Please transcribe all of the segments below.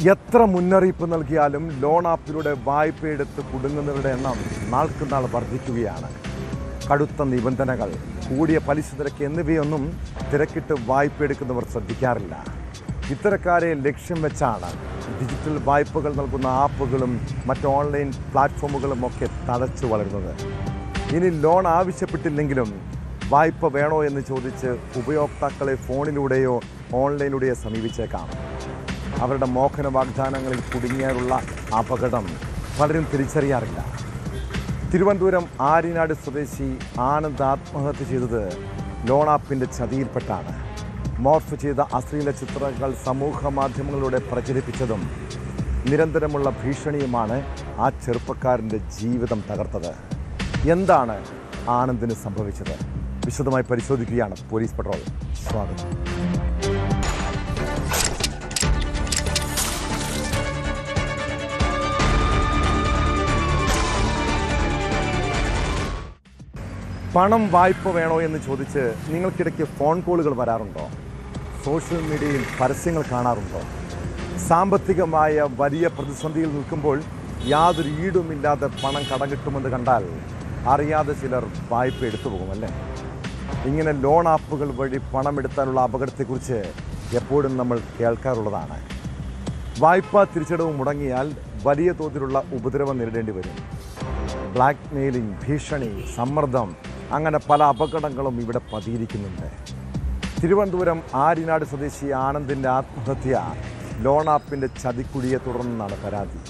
എത്ര മുന്നറിയിപ്പ് നൽകിയാലും ലോൺ ആപ്പിലൂടെ വായ്പയെടുത്ത് കുടുങ്ങുന്നവരുടെ എണ്ണം നാൾക്കുനാൾ വർദ്ധിക്കുകയാണ്. കടുത്ത നിബന്ധനകൾ, കൂടിയ പലിശ നിരക്ക് എന്നിവയൊന്നും തിരക്കിട്ട് വായ്പ എടുക്കുന്നവർ ശ്രദ്ധിക്കാറില്ല. ഇത്തരക്കാരെ ലക്ഷ്യം വെച്ചാണ് ഡിജിറ്റൽ വായ്പകൾ നൽകുന്ന ആപ്പുകളും മറ്റ് ഓൺലൈൻ പ്ലാറ്റ്ഫോമുകളും ഒക്കെ തഴച്ചു വളരുന്നത്. ഇനി ലോൺ ആവശ്യപ്പെട്ടില്ലെങ്കിലും വായ്പ വേണോ എന്ന് ചോദിച്ച് ഉപയോക്താക്കളെ ഫോണിലൂടെയോ ഓൺലൈനിലൂടെയോ സമീപിച്ചേക്കാം. അവരുടെ മോഹന വാഗ്ദാനങ്ങളിൽ കുടുങ്ങിയാലുള്ള അപകടം പലരും തിരിച്ചറിയാറില്ല. തിരുവനന്തപുരം ആര്യനാട് സ്വദേശി ആനന്ദ് ആത്മഹത്യ ചെയ്തത് ലോൺ ആപ്പിൻ്റെ ചതിയിൽപ്പെട്ടാണ്. മോർഫ് ചെയ്ത അശ്ലീല ചിത്രങ്ങൾ സമൂഹ മാധ്യമങ്ങളിലൂടെ പ്രചരിപ്പിച്ചതും നിരന്തരമുള്ള ഭീഷണിയുമാണ് ആ ചെറുപ്പക്കാരൻ്റെ ജീവിതം തകർത്തത്. എന്താണ് ആനന്ദിന് സംഭവിച്ചത്? വിശദമായി പരിശോധിക്കുകയാണ് പോലീസ് പട്രോൾ. സ്വാഗതം. പണം വായ്പ വേണോ എന്ന് ചോദിച്ച് നിങ്ങൾക്കിടയ്ക്ക് ഫോൺ കോളുകൾ വരാറുണ്ടോ? സോഷ്യൽ മീഡിയയിൽ പരസ്യങ്ങൾ കാണാറുണ്ടോ? സാമ്പത്തികമായ വലിയ പ്രതിസന്ധിയിൽ നിൽക്കുമ്പോൾ യാതൊരു ഈടുമില്ലാതെ പണം കടം കിട്ടുമെന്ന് കണ്ടാൽ അറിയാതെ ചിലർ വായ്പ എടുത്തു പോകുമല്ലേ? ഇങ്ങനെ ലോൺ ആപ്പുകൾ വഴി പണം എടുത്താലുള്ള അപകടത്തെക്കുറിച്ച് എപ്പോഴും നമ്മൾ കേൾക്കാറുള്ളതാണ്. വായ്പാ തിരിച്ചടവ് മുടങ്ങിയാൽ വലിയ തോതിലുള്ള ഉപദ്രവം നേരിടേണ്ടി വരും. ബ്ലാക്ക് മെയിലിംഗ്, ഭീഷണി, സമ്മർദ്ദം, അങ്ങനെ പല അപകടങ്ങളും ഇവിടെ പതിയിരിക്കുന്നുണ്ട്. തിരുവനന്തപുരം ആര്യനാട് സ്വദേശി ആനന്ദിൻ്റെ ആത്മഹത്യ ലോൺ ആപ്പിൻ്റെ ചതിക്കുഴിയെ തുടർന്നാണ് പരാതി.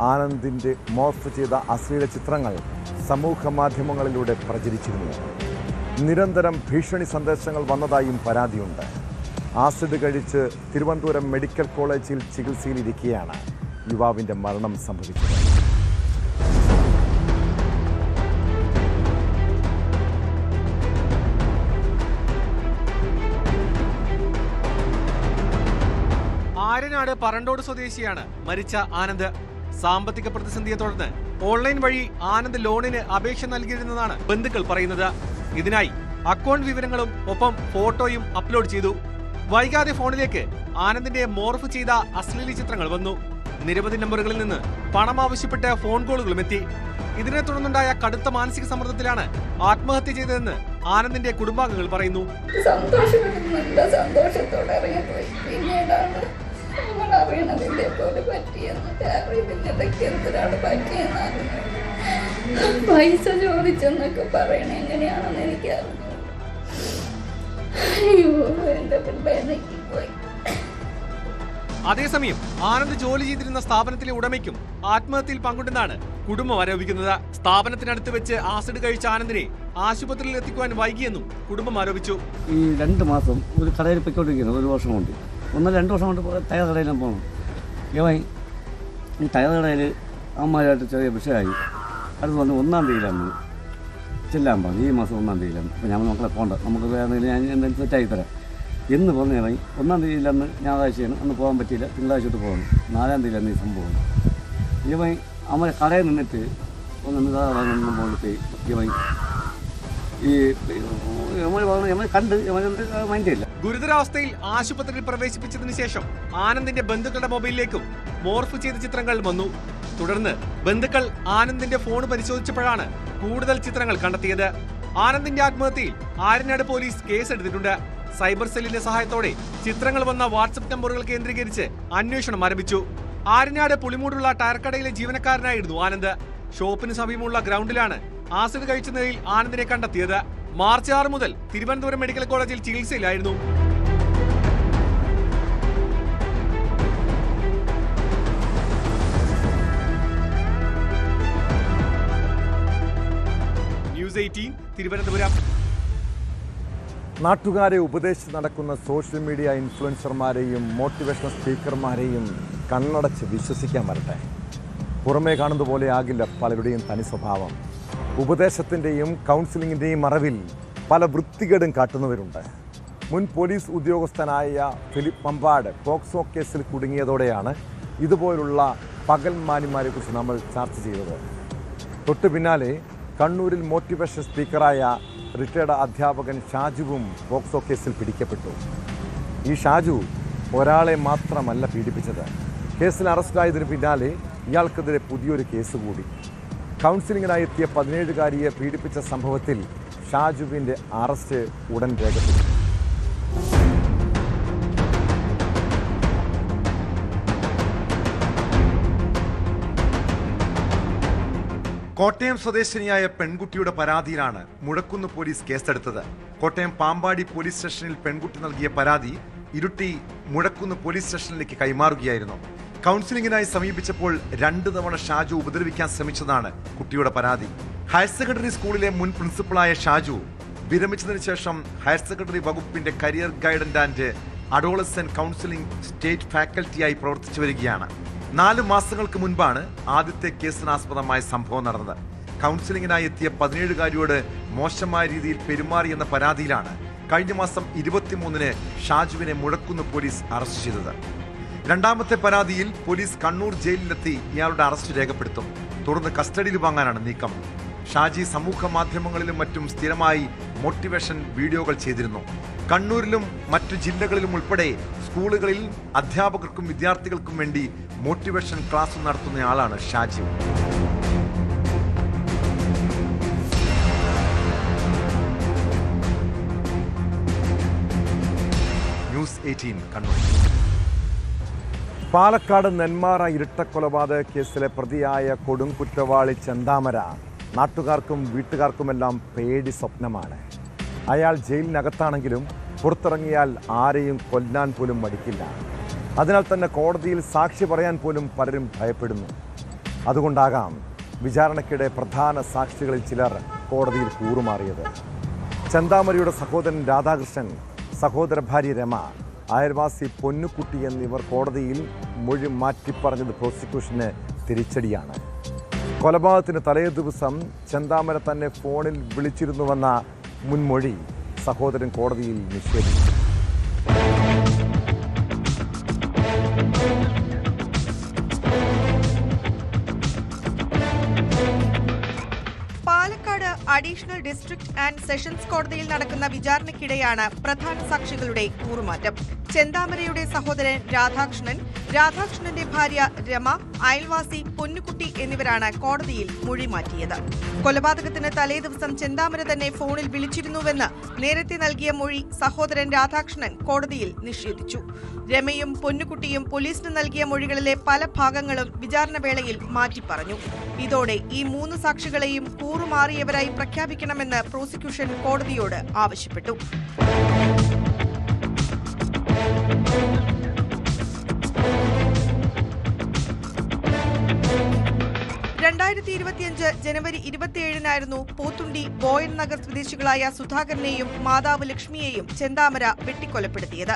ആനന്ദിൻ്റെ മോർഫ് ചെയ്ത അശ്ലീല ചിത്രങ്ങൾ സമൂഹ മാധ്യമങ്ങളിലൂടെ പ്രചരിച്ചിരുന്നു. നിരന്തരം ഭീഷണി സന്ദേശങ്ങൾ വന്നതായും പരാതിയുണ്ട്. ആസിഡ് കഴിച്ച് തിരുവനന്തപുരം മെഡിക്കൽ കോളേജിൽ ചികിത്സയിലിരിക്കെയാണ് യുവാവിൻ്റെ മരണം സംഭവിച്ചത്. ആര്യനാട് പറണ്ടോട് സ്വദേശിയാണ് മരിച്ച ആനന്ദ്. സാമ്പത്തിക പ്രതിസന്ധിയെ തുടർന്ന് ഓൺലൈൻ വഴി ആനന്ദ് ലോണിന് അപേക്ഷ നൽകിയിരുന്നതാണ് ബന്ധുക്കൾ പറയുന്നത്. ഇതിനായി അക്കൗണ്ട് വിവരങ്ങളും ഒപ്പം ഫോട്ടോയും അപ്ലോഡ് ചെയ്തു. വൈകാതെ ഫോണിലേക്ക് ആനന്ദിന്റെ മോർഫ് ചെയ്ത അശ്ലീല ചിത്രങ്ങൾ വന്നു. നിരവധി നമ്പറുകളിൽ നിന്ന് പണം ആവശ്യപ്പെട്ട് ഫോൺ കോളുകളും എത്തി. ഇതിനെ തുടർന്നുണ്ടായ കടുത്ത മാനസിക സമ്മർദ്ദത്തിലാണ് ആത്മഹത്യ ചെയ്തതെന്ന് ആനന്ദിന്റെ കുടുംബാംഗങ്ങൾ പറയുന്നു. സന്തോഷത്തോടെ ഇറങ്ങിപ്പോയി. പിന്നീടാണ് അറിയണതിന്റെ പോലെ പറ്റിയെന്ന്, ഇതിനിടയ്ക്ക് എന്തിനാണ് പറ്റിയെന്നാണ് പൈസ ചോദിച്ചെന്നൊക്കെ പറയണേ. എങ്ങനെയാണെന്ന് എനിക്കറിഞ്ഞു. അയ്യോ, എന്റെ പിള്ളേക്ക് പോയി. അതേസമയം ആനന്ദ് ജോലി ചെയ്തിരുന്ന സ്ഥാപനത്തിലെ ഉടമയ്ക്കും ആത്മഹത്യയിൽ പങ്കുണ്ടെന്നാണ് കുടുംബം ആരോപിക്കുന്നത്. സ്ഥാപനത്തിനടുത്ത് വെച്ച് ആസിഡ് കഴിച്ച ആനന്ദിനെ ആശുപത്രിയിൽ എത്തിക്കുവാൻ വൈകിയെന്നും കുടുംബം ആരോപിച്ചു. ഈ 2 മാസം ഒരു കടയിൽ പൊയ്ക്കൊണ്ടിരിക്കുന്നു. 1 വർഷം കൊണ്ട് 1-2 വർഷം കൊണ്ട് ടയർ കടയിലും പോകണം. ഈ ടയർ കടയിൽ അമ്മമാരായിട്ട് ചെറിയ വിഷയമായി. അടുത്ത് വന്ന് 1-ാം തീയതിയിലാണ് ചെല്ലാൻ പറഞ്ഞു. ഈ മാസം 1-ാം തീയതിയിലാണ്. അപ്പോൾ ഞാൻ മക്കളെ പോകണ്ട, നമുക്ക് വേറെ ഞാൻ എന്തെങ്കിലും സെറ്റാക്കി തരാം എന്ന് പറഞ്ഞ് ഇറങ്ങി. 1-ാം തീയതിയിലന്ന് ഞായറാഴ്ചയാണ്, അന്ന് പോകാൻ പറ്റിയില്ല. തിങ്കളാഴ്ച പോകണം. 4-ാം തീയതിയിലാണ് ഈ സംഭവം. ഇവൻ അമ്മ കടയിൽ നിന്നിട്ട് പോയിട്ട് ഇവൻ ഗുരുതരാവസ്ഥയിൽ ആശുപത്രിയിൽ പ്രവേശിപ്പിച്ചതിനു ശേഷം ആനന്ദിന്റെ ബന്ധുക്കളുടെ മൊബൈലിലേക്കും മോർഫ് ചെയ്ത ചിത്രങ്ങൾ വന്നു. തുടർന്ന് ബന്ധുക്കൾ ആനന്ദിന്റെ ഫോൺ പരിശോധിച്ചപ്പോഴാണ് കൂടുതൽ ചിത്രങ്ങൾ കണ്ടെത്തിയത്. ആനന്ദിന്റെ ആത്മഹത്യയിൽ ആര്യനാട് പോലീസ് കേസെടുത്തിട്ടുണ്ട്. സൈബർ സെല്ലിന്റെ സഹായത്തോടെ ചിത്രങ്ങൾ വന്ന വാട്സ്ആപ്പ് നമ്പറുകൾ കേന്ദ്രീകരിച്ച് അന്വേഷണം ആരംഭിച്ചു. ആര്യനാട് പുളിമൂടുള്ള ടയർ കടയിലെ ജീവനക്കാരനായിരുന്നു ആനന്ദ്. ഷോപ്പിന് സമീപമുള്ള ഗ്രൗണ്ടിലാണ് ആസിഡ് കഴിച്ച നിലയിൽ ആനന്ദിനെ കണ്ടെത്തിയത്. മാർച്ച് 6 മുതൽ തിരുവനന്തപുരം മെഡിക്കൽ കോളേജിൽ ചികിത്സയിലായിരുന്നു. ന്യൂസ് 18 തിരുവനന്തപുരം. നാട്ടുകാരെ ഉപദേശിച്ച് നടക്കുന്ന സോഷ്യൽ മീഡിയ ഇൻഫ്ലുവൻസർമാരെയും മോട്ടിവേഷണൽ സ്പീക്കർമാരെയും കണ്ണടച്ച് വിശ്വസിക്കാൻ വരട്ടെ. പുറമേ കാണുന്നത് പോലെ ആകില്ല പലരുടെയും തനി സ്വഭാവം. ഉപദേശത്തിൻ്റെയും കൗൺസിലിങ്ങിൻ്റെയും മറവിൽ പല വൃത്തികേടും കാട്ടുന്നവരുണ്ട്. മുൻ പോലീസ് ഉദ്യോഗസ്ഥനായ ഫിലിപ്പ് മമ്പാട് പോക്സോ കേസിൽ കുടുങ്ങിയതോടെയാണ് ഇതുപോലുള്ള പകൽമാന്യന്മാരെക്കുറിച്ച് നമ്മൾ ചർച്ച ചെയ്തത്. തൊട്ടു പിന്നാലെ കണ്ണൂരിൽ മോട്ടിവേഷൻ സ്പീക്കറായ റിട്ടയർഡ് അധ്യാപകൻ ഷാജുവും പോക്സോ കേസിൽ പിടിക്കപ്പെട്ടു. ഈ ഷാജു ഒരാളെ മാത്രമല്ല പീഡിപ്പിച്ചത്, കേസിൽ അറസ്റ്റിലായതിനു പിന്നാലെ ഇയാൾക്കെതിരെ പുതിയൊരു കേസ് കൂടി. കൗൺസിലിങ്ങിനായി എത്തിയ 17-കാരിയെ പീഡിപ്പിച്ച സംഭവത്തിൽ ഷാജുവിൻ്റെ അറസ്റ്റ് ഉടൻ രേഖപ്പെടുത്തി. കോട്ടയം സ്വദേശിനിയായ പെൺകുട്ടിയുടെ പരാതിയിലാണ് മുഴക്കുന്ന് പോലീസ് കേസെടുത്തത്. കോട്ടയം പാമ്പാടി പോലീസ് സ്റ്റേഷനിൽ പെൺകുട്ടി നൽകിയ പരാതി ഇരുട്ടി മുഴക്കുന്ന് പോലീസ് സ്റ്റേഷനിലേക്ക് കൈമാറുകയായിരുന്നു. കൗൺസിലിംഗിനായി സമീപിച്ചപ്പോൾ 2 തവണ ഷാജു ഉപദ്രവിക്കാൻ ശ്രമിച്ചതാണ് കുട്ടിയുടെ പരാതി. ഹയർ സെക്കൻഡറി സ്കൂളിലെ മുൻ പ്രിൻസിപ്പളായ ഷാജു വിരമിച്ചതിന് ശേഷം ഹയർ സെക്കൻഡറി വകുപ്പിന്റെ career guidance and adolescent counselling state ഫാക്കൽറ്റിയായി പ്രവർത്തിച്ചു വരികയാണ്. 4 മാസങ്ങൾക്ക് മുൻപാണ് ആദ്യത്തെ കേസിനാസ്പദമായ സംഭവം നടന്നത്. കൗൺസിലിംഗിനായി എത്തിയ 17-കാരിയോട് മോശമായ രീതിയിൽ പെരുമാറിയെന്ന പരാതിയിലാണ് കഴിഞ്ഞ മാസം 23-ന് ഷാജുവിനെ മുഴക്കുന്ന് പോലീസ് അറസ്റ്റ് ചെയ്തത്. 2ാമത്തെ പരാതിയിൽ പോലീസ് കണ്ണൂർ ജയിലിലെത്തി ഇയാളുടെ അറസ്റ്റ് രേഖപ്പെടുത്തും. തുടർന്ന് കസ്റ്റഡിയിൽ വാങ്ങാനാണ് നീക്കം. ഷാജി സമൂഹ മാധ്യമങ്ങളിലും മറ്റും സ്ഥിരമായി മോട്ടിവേഷൻ വീഡിയോകൾ ചെയ്തിരുന്നു. കണ്ണൂരിലും മറ്റു ജില്ലകളിലും ഉൾപ്പെടെ സ്കൂളുകളിൽ അധ്യാപകർക്കും വിദ്യാർത്ഥികൾക്കും വേണ്ടി മോട്ടിവേഷൻ ക്ലാസ് നടത്തുന്നയാളാണ് ഷാജി. ന്യൂസ് 18 കണ്ണൂർ. പാലക്കാട് നെന്മാറ ഇരട്ടക്കൊലപാതക കേസിലെ പ്രതിയായ കൊടും കുറ്റവാളി ചെന്താമര നാട്ടുകാർക്കും വീട്ടുകാർക്കുമെല്ലാം പേടി സ്വപ്നമാണ്. അയാൾ ജയിലിനകത്താണെങ്കിലും പുറത്തിറങ്ങിയാൽ ആരെയും കൊല്ലാൻ പോലും മടിക്കില്ല. അതിനാൽ തന്നെ കോടതിയിൽ സാക്ഷി പറയാൻ പോലും പലരും ഭയപ്പെടുന്നു. അതുകൊണ്ടാകാം വിചാരണയ്ക്കിടെ പ്രധാന സാക്ഷികളിൽ ചിലർ കോടതിയിൽ കൂറുമാറിയത്. ചെന്താമരയുടെ സഹോദരൻ രാധാകൃഷ്ണൻ, സഹോദര ഭാര്യ രമ, അയൽവാസി പൊന്നുകുട്ടി എന്നിവർ കോടതിയിൽ മൊഴി മാറ്റിപ്പറഞ്ഞത് പ്രോസിക്യൂഷന് തിരിച്ചടിയാണ്. കൊലപാതകത്തിന് തലേ ദിവസം ചെന്താമര തന്നെ ഫോണിൽ വിളിച്ചിരുന്നുവെന്ന മുൻമൊഴി സഹോദരൻ കോടതിയിൽ നിഷേധിച്ചു. Palakkad additional district and sessions കോടതിയിൽ നടക്കുന്ന വിചാരണയ്ക്കിടെയാണ് പ്രധാന സാക്ഷികളുടെ കൂറുമാറ്റം. ചെന്താമരയുടെ സഹോദരൻ രാധാകൃഷ്ണൻ, രാധാകൃഷ്ണന്റെ ഭാര്യ രമ, അയൽവാസി പൊന്നുകുട്ടി എന്നിവരാണ് കോടതിയിൽ മൊഴി മാറ്റിയത്. കൊലപാതകത്തിന് തലേദിവസം ചെന്താമര തന്നെ ഫോണിൽ വിളിച്ചിരുന്നുവെന്ന് നേരത്തെ നൽകിയ മൊഴി സഹോദരൻ രാധാകൃഷ്ണൻ കോടതിയിൽ നിഷേധിച്ചു. രമയും പൊന്നുകുട്ടിയും പോലീസിന് നൽകിയ മൊഴികളിലെ പല ഭാഗങ്ങളും വിചാരണ വേളയിൽ മാറ്റിപ്പറഞ്ഞു. ഇതോടെ ഈ 3 സാക്ഷികളെയും കൂറുമാറിയവരായി പ്രഖ്യാപിക്കണമെന്ന് പ്രോസിക്യൂഷൻ കോടതിയോട് ആവശ്യപ്പെട്ടു. 2025 ജനുവരി 27-നായിരുന്നു പോത്തുണ്ടി ബോയൻ നഗർ സ്വദേശികളായ സുധാകരനെയും മാതാവ് ലക്ഷ്മിയെയും ചെന്താമര വെട്ടിക്കൊലപ്പെടുത്തിയത്.